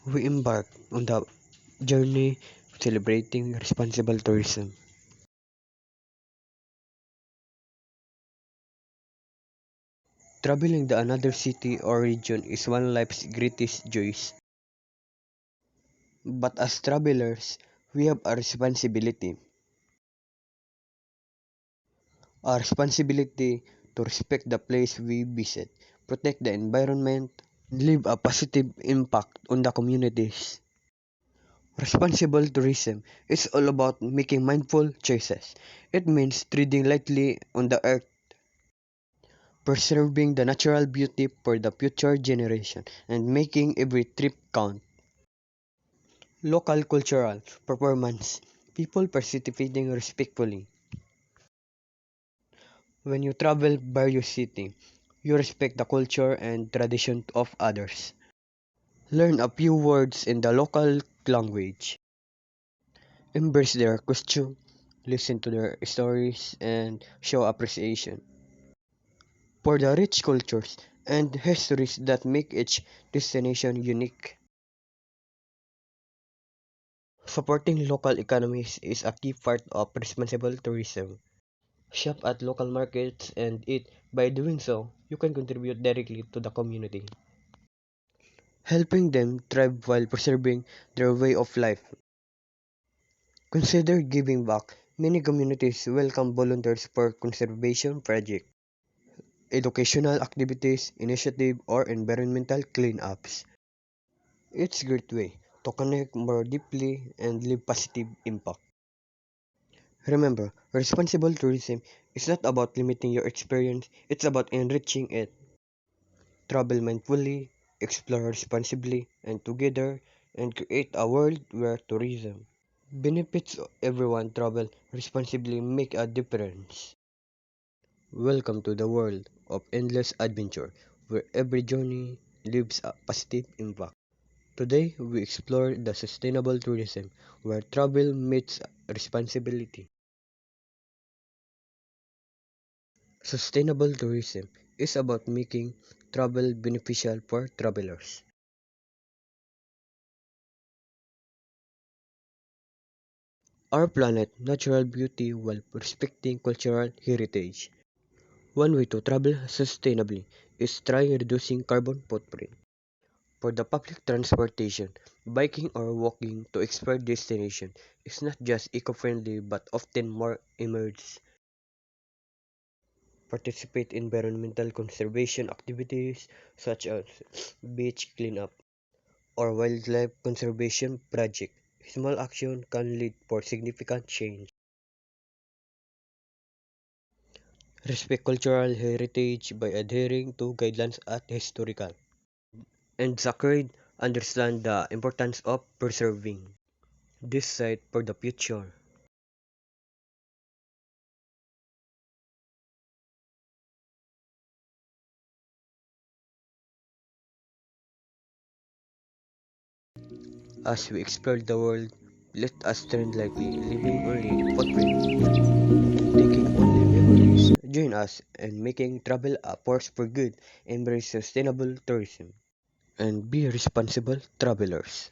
We embark on the journey celebrating responsible tourism. Traveling to another city or region is one of life's greatest joys. But as travelers, we have a responsibility. A responsibility to respect the place we visit, protect the environment, and leave a positive impact on the communities. Responsible tourism is all about making mindful choices. It means treading lightly on the earth, preserving the natural beauty for the future generation, and making every trip count. Local cultural performance. People participating respectfully. When you travel various city, you respect the culture and tradition of others. Learn a few words in the local language. Embrace their costume, listen to their stories, and show appreciation for the rich cultures and histories that make each destination unique. Supporting local economies is a key part of responsible tourism. Shop at local markets and eat. By doing so, you can contribute directly to the community, helping them thrive while preserving their way of life. Consider giving back. Many communities welcome volunteers for conservation projects, educational activities, initiative, or environmental cleanups. It's a great way to connect more deeply and leave positive impact. Remember, responsible tourism is not about limiting your experience, it's about enriching it. Travel mindfully, explore responsibly, and together and create a world where tourism benefits everyone. Travel responsibly make a difference. Welcome to the world of endless adventure, where every journey leaves a positive impact. Today, we explore the sustainable tourism, where travel meets responsibility. Sustainable tourism is about making travel beneficial for travelers. Our planet, natural beauty while respecting cultural heritage. One way to travel sustainably is trying reducing carbon footprint. For the public transportation, biking or walking to explore destination is not just eco-friendly but often more immersive. Participate in environmental conservation activities such as beach cleanup or wildlife conservation project. Small action can lead for significant change. Respect cultural heritage by adhering to guidelines at historical and sacred. Understand the importance of preserving this site for the future. As we explore the world, let us trend lightly, leaving only footprint and taking only memories. Join us in making travel a force for good, embrace sustainable tourism, and be responsible travelers.